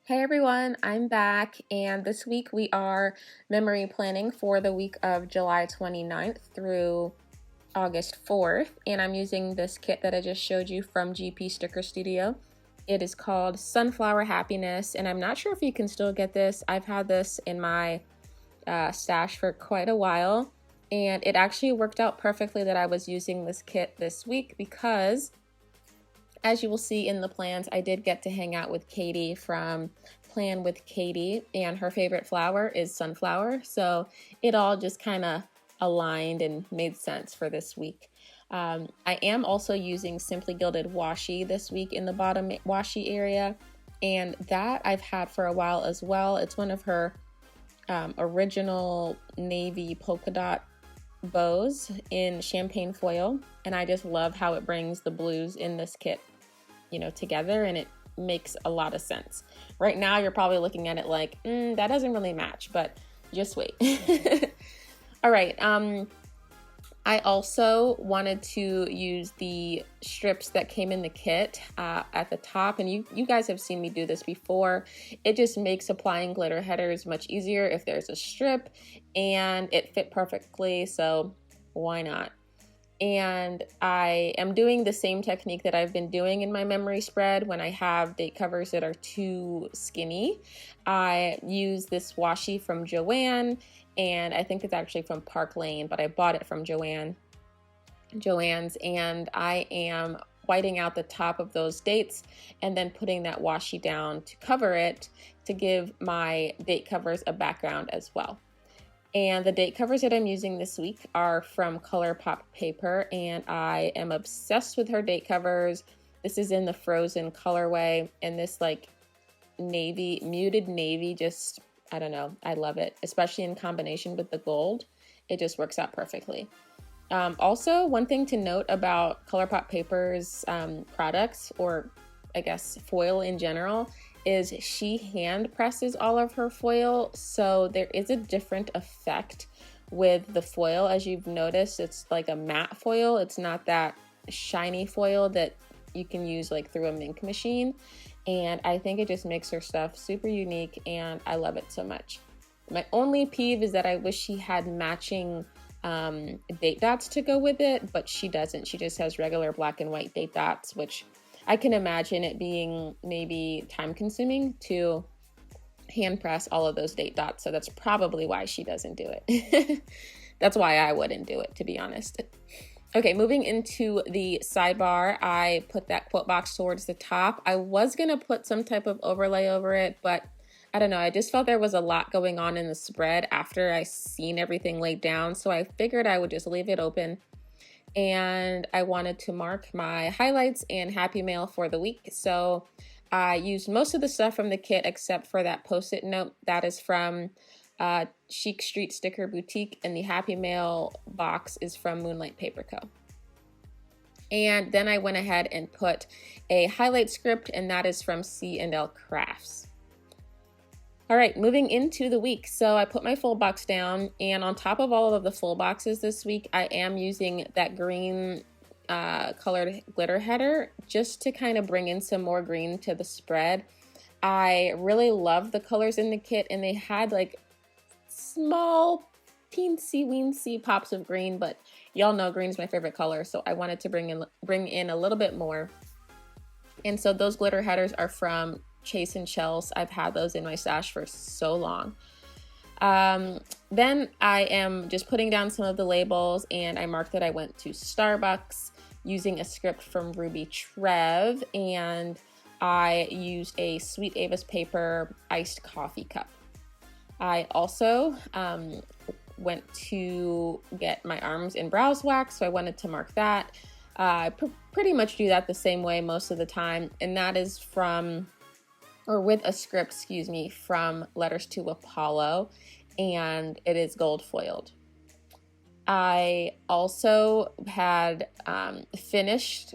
Hey everyone, I'm back, and this week we are memory planning for the week of July 29th through August 4th, and I'm using this kit that I just showed you from GP Sticker Studio. It is called Sunflower Happiness, and I'm not sure if you can still get this. I've had this in my stash for quite a while, and it actually worked out perfectly that I was using this kit this week because, as you will see in the plans, I did get to hang out with Katie from Plan with Katie, and her favorite flower is sunflower, so it all just kind of aligned and made sense for this week. I am also using Simply Gilded washi this week in the bottom washi area, and that I've had for a while as well. It's one of her original navy polka dot bows in champagne foil, and I just love how it brings the blues in this kit together, and it makes a lot of sense. Right now you're probably looking at it like, that doesn't really match, but just wait. All right, I also wanted to use the strips that came in the kit at the top, and you guys have seen me do this before. It just makes applying glitter headers much easier if there's a strip, and it fit perfectly, so why not? And I am doing the same technique that I've been doing in my memory spread when I have date covers that are too skinny. I use this washi from Joanne, and I think it's actually from Park Lane, but I bought it from Joanne's, and I am whiting out the top of those dates and then putting that washi down to cover it to give my date covers a background as well. And the date covers that I'm using this week are from ColourPop Paper, and I am obsessed with her date covers. This is in the Frozen colorway, and this like navy, muted navy, just, I don't know, I love it, especially in combination with the gold. It just works out perfectly. Also, one thing to note about ColourPop Paper's products, or I guess foil in general, is she hand presses all of her foil, so there is a different effect with the foil. As you've noticed, it's like a matte foil. It's not that shiny foil that you can use like through a ink machine, and I think it just makes her stuff super unique, and I love it so much. My only peeve is that I wish she had matching date dots to go with it, but she doesn't. She just has regular black and white date dots, which I can imagine it being maybe time consuming to hand press all of those date dots. So that's probably why she doesn't do it. That's why I wouldn't do it, to be honest. Okay, moving into the sidebar, I put that quote box towards the top. I was going to put some type of overlay over it, but I don't know. I just felt there was a lot going on in the spread after I seen everything laid down. So I figured I would just leave it open. And I wanted to mark my highlights and happy mail for the week. So I used most of the stuff from the kit except for that post-it note. That is from Chic Street Sticker Boutique, and the happy mail box is from Moonlight Paper Co. And then I went ahead and put a highlight script, and that is from C&L Crafts. All right, moving into the week. So I put my full box down, and on top of all of the full boxes this week, I am using that green colored glitter header just to kind of bring in some more green to the spread. I really love the colors in the kit, and they had like small teensy weensy pops of green, but y'all know green is my favorite color, so I wanted to bring in a little bit more. And so those glitter headers are from Chase and Chels. I've had those in my stash for so long. Then I am just putting down some of the labels, and I marked that I went to Starbucks using a script from Ruby Trev, and I used a Sweet Avis paper iced coffee cup. I also went to get my arms and brows waxed, so I wanted to mark that. I pretty much do that the same way most of the time, and that is with a script, from Letters to Apollo, and it is gold foiled. I also had finished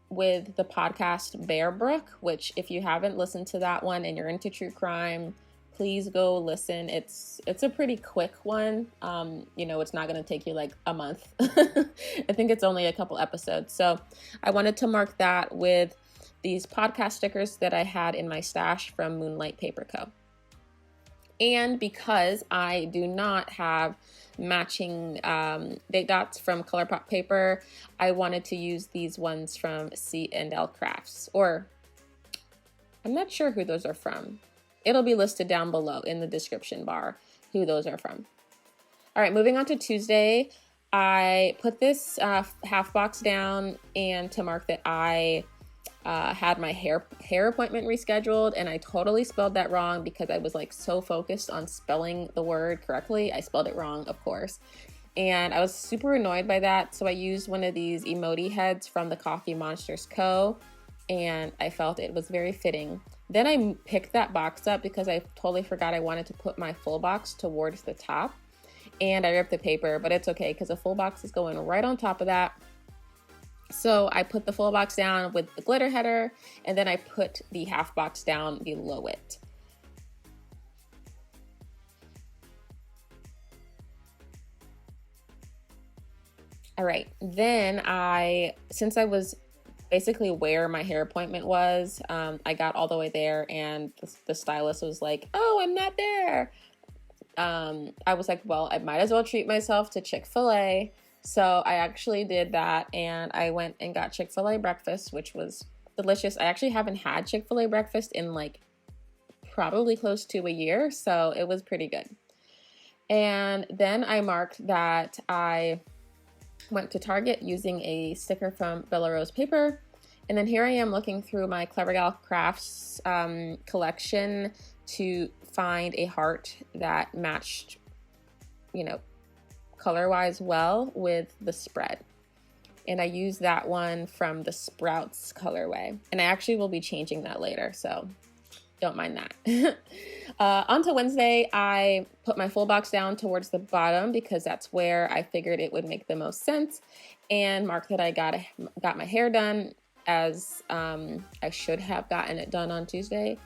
with the podcast Bear Brook, which if you haven't listened to that one and you're into true crime, please go listen. It's a pretty quick one. It's not going to take you like a month. I think it's only a couple episodes. So I wanted to mark that with these podcast stickers that I had in my stash from Moonlight Paper Co. And because I do not have matching date dots from ColourPop paper, I wanted to use these ones from C&L Crafts, or I'm not sure who those are from. It'll be listed down below in the description bar who those are from. All right, moving on to Tuesday, I put this half box down and to mark that I had my hair appointment rescheduled, and I totally spelled that wrong because I was like so focused on spelling the word correctly. I spelled it wrong, of course. And I was super annoyed by that. So I used one of these emoji heads from the Coffee Monsters Co. And I felt it was very fitting. Then I picked that box up because I totally forgot I wanted to put my full box towards the top. And I ripped the paper, but it's okay because the full box is going right on top of that. So I put the full box down with the glitter header, and then I put the half box down below it. All right, then since I was basically where my hair appointment was, I got all the way there, and the stylist was like, "Oh, I'm not there." I was like, well, I might as well treat myself to Chick-fil-A. So I actually did that, and I went and got Chick-fil-A breakfast, which was delicious. I actually haven't had Chick-fil-A breakfast in like probably close to a year, so it was pretty good. And then I marked that I went to Target using a sticker from Bella Rose paper. And then here I am looking through my Clever Gal Crafts collection to find a heart that matched, color-wise well with the spread. And I used that one from the Sprouts colorway. And I actually will be changing that later, so don't mind that. On to Wednesday, I put my full box down towards the bottom because that's where I figured it would make the most sense, and marked that I got my hair done as I should have gotten it done on Tuesday.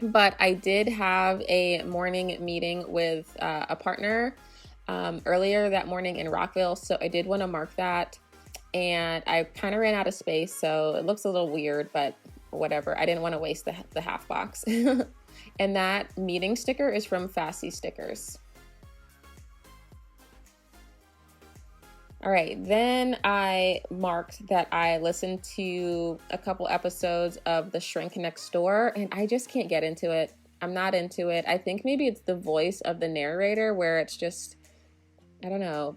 But I did have a morning meeting with a partner earlier that morning in Rockville, so I did want to mark that, and I kind of ran out of space, so it looks a little weird, but whatever. I didn't want to waste the half box. And that meeting sticker is from Fassy Stickers. All right, then I marked that I listened to a couple episodes of The Shrink Next Door, and I just can't get into it. I'm not into it. I think maybe it's the voice of the narrator where it's just, I don't know.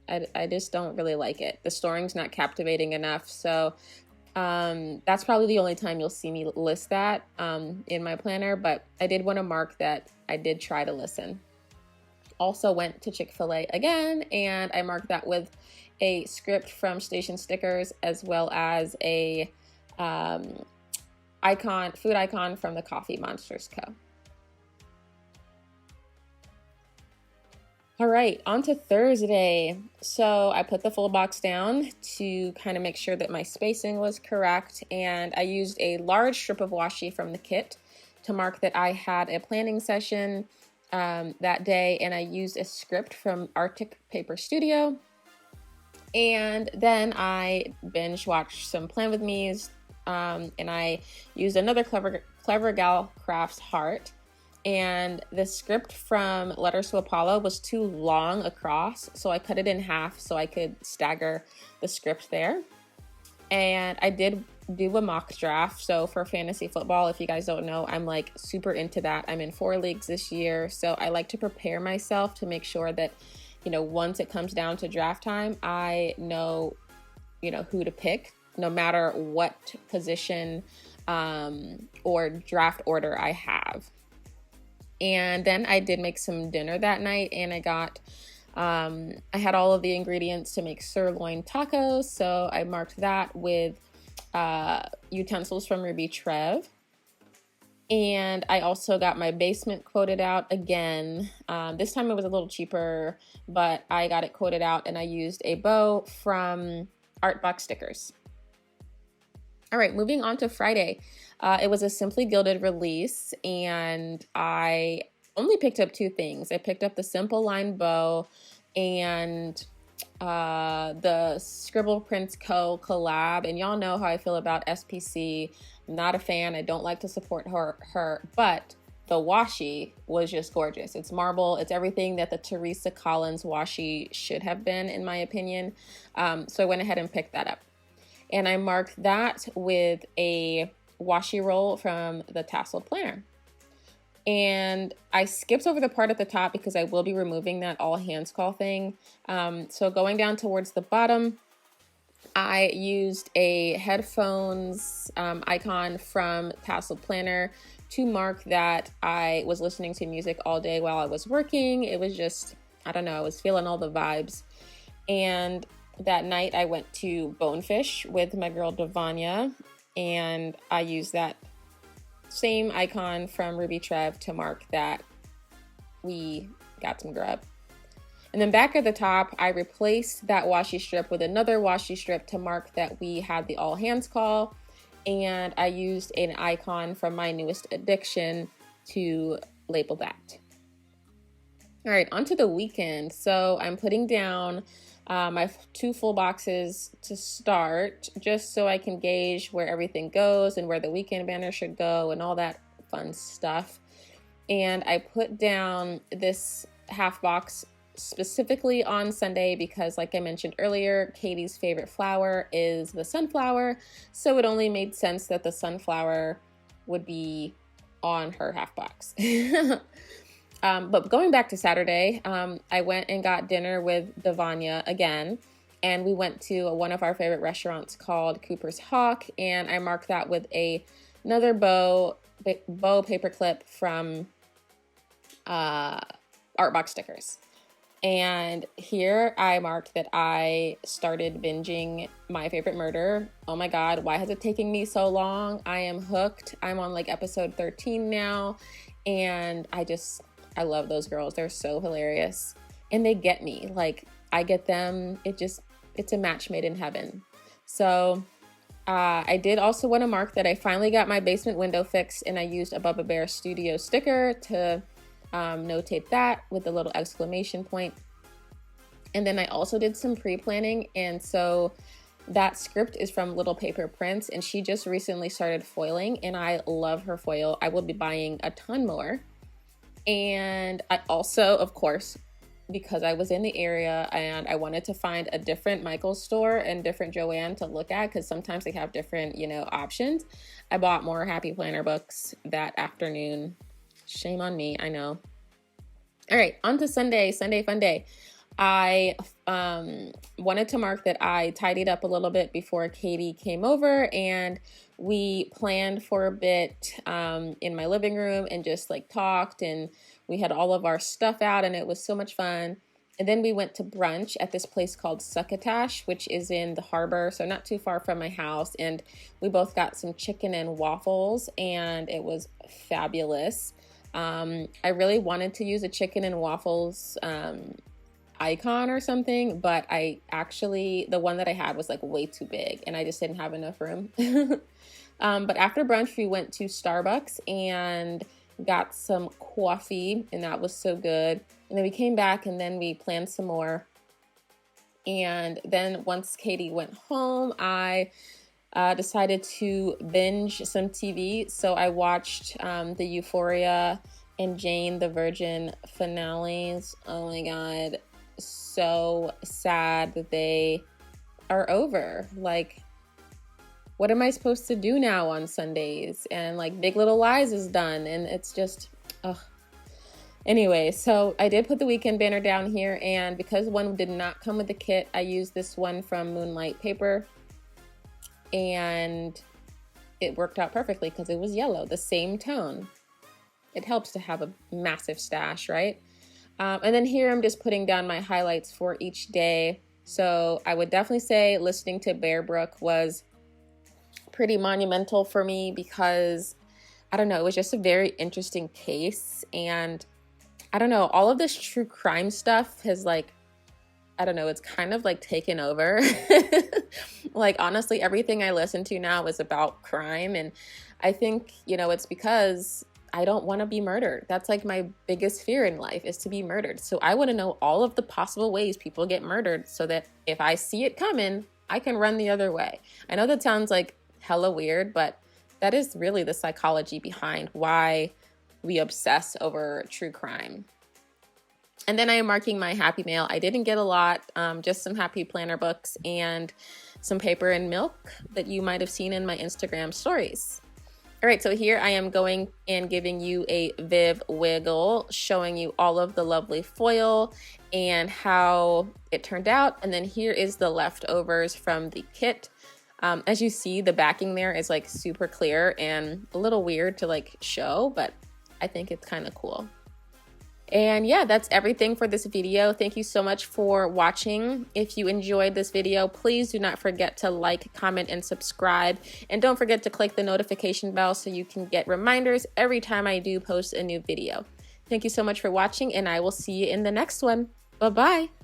I just don't really like it. The story's not captivating enough, so that's probably the only time you'll see me list that in my planner, but I did want to mark that I did try to listen. Also went to Chick-fil-A again, and I marked that with a script from Station Stickers as well as a food icon from the Coffee Monsters Co. All right, on to Thursday. So I put the full box down to kind of make sure that my spacing was correct, and I used a large strip of washi from the kit to mark that I had a planning session that day, and I used a script from Arctic Paper Studio. And then I binge watched some Plan With Me's, and I used another Clever Gal Crafts heart. And the script from Letters to Apollo was too long across, so I cut it in half so I could stagger the script there. And I did do a mock draft. So for fantasy football, if you guys don't know, I'm like super into that. I'm in 4 leagues this year, so I like to prepare myself to make sure that, once it comes down to draft time, I know, who to pick, no matter what position or draft order I have. And then I did make some dinner that night, and I had all of the ingredients to make sirloin tacos, so I marked that with utensils from Ruby Trev. And I also got my basement quoted out again. This time it was a little cheaper, but I got it quoted out, and I used a bow from Artbox Stickers. All right, moving on to Friday. It was a Simply Gilded release, and I only picked up 2 things. I picked up the simple line bow, and the Scribble Prints Co. collab, and y'all know how I feel about SPC. I'm not a fan. I don't like to support her, but the washi was just gorgeous. It's marble. It's everything that the Teresa Collins washi should have been, in my opinion. So I went ahead and picked that up. And I marked that with a washi roll from the Tasseled Planner. And I skipped over the part at the top because I will be removing that all hands call thing. So going down towards the bottom, I used a headphones icon from Tasseled Planner to mark that I was listening to music all day while I was working. It was just, I don't know, I was feeling all the vibes. And that night I went to Bonefish with my girl Devanya, and I used that same icon from Ruby Trev to mark that we got some grub. And then back at the top, I replaced that washi strip with another washi strip to mark that we had the all hands call. And I used an icon from my newest addiction to label that. All right, onto the weekend. So I'm putting down my 2 full boxes to start, just so I can gauge where everything goes and where the weekend banner should go and all that fun stuff. And I put down this half box specifically on Sunday because, like I mentioned earlier, Katie's favorite flower is the sunflower, so it only made sense that the sunflower would be on her half box. But going back to Saturday, I went and got dinner with Devanya again, and we went to one of our favorite restaurants called Cooper's Hawk, and I marked that with another bow paperclip from Artbox Stickers. And here I marked that I started binging My Favorite Murder. Oh my God, why has it taken me so long? I am hooked. I'm on like episode 13 now, and I love those girls. They're so hilarious. And they get me. Like, I get them. It's a match made in heaven. So I did also want to mark that I finally got my basement window fixed, and I used a Bubba Bear Studio sticker to notate that with a little exclamation point. And then I also did some pre-planning, and so that script is from Little Paper Prints, and she just recently started foiling, and I love her foil. I will be buying a ton more. And I also, of course, because I was in the area and I wanted to find a different Michael's store and different Joann to look at, because sometimes they have different, options, I bought more Happy Planner books that afternoon. Shame on me, I know. All right, on to Sunday fun day. I wanted to mark that I tidied up a little bit before Katie came over, and we planned for a bit in my living room and just like talked, and we had all of our stuff out, and it was so much fun. And then we went to brunch at this place called Succotash, which is in the harbor, so not too far from my house. And we both got some chicken and waffles, and it was fabulous. I really wanted to use a chicken and waffles icon or something, but the one that I had was like way too big, and I just didn't have enough room. But after brunch, we went to Starbucks and got some coffee, and that was so good. And then we came back, and then we planned some more. And then once Katie went home, I decided to binge some TV. So I watched the Euphoria and Jane the Virgin finales. Oh my God. So sad that they are over. Like, what am I supposed to do now on Sundays? And like Big Little Lies is done, and it's just, ugh. Anyway, so I did put the weekend banner down here, and because one did not come with the kit, I used this one from Moonlight Paper, and it worked out perfectly because it was yellow, the same tone. It helps to have a massive stash, right? And then here I'm just putting down my highlights for each day. So I would definitely say listening to Bear Brook was pretty monumental for me because, I don't know, it was just a very interesting case. And I don't know, all of this true crime stuff has like, I don't know, it's kind of like taken over. Like, honestly, everything I listen to now is about crime. And I think, it's because I don't want to be murdered. That's like my biggest fear in life, is to be murdered. So I want to know all of the possible ways people get murdered so that if I see it coming, I can run the other way. I know that sounds like hella weird, but that is really the psychology behind why we obsess over true crime. And then I am marking my happy mail. I didn't get a lot, just some happy planner books and some paper and milk that you might have seen in my Instagram stories. All right, so here I am going and giving you a Viv wiggle, showing you all of the lovely foil and how it turned out. And then here is the leftovers from the kit. As you see, the backing there is like super clear and a little weird to like show, but I think it's kind of cool. And yeah, that's everything for this video. Thank you so much for watching. If you enjoyed this video, please do not forget to like, comment, and subscribe. And don't forget to click the notification bell so you can get reminders every time I do post a new video. Thank you so much for watching, and I will see you in the next one. Bye-bye.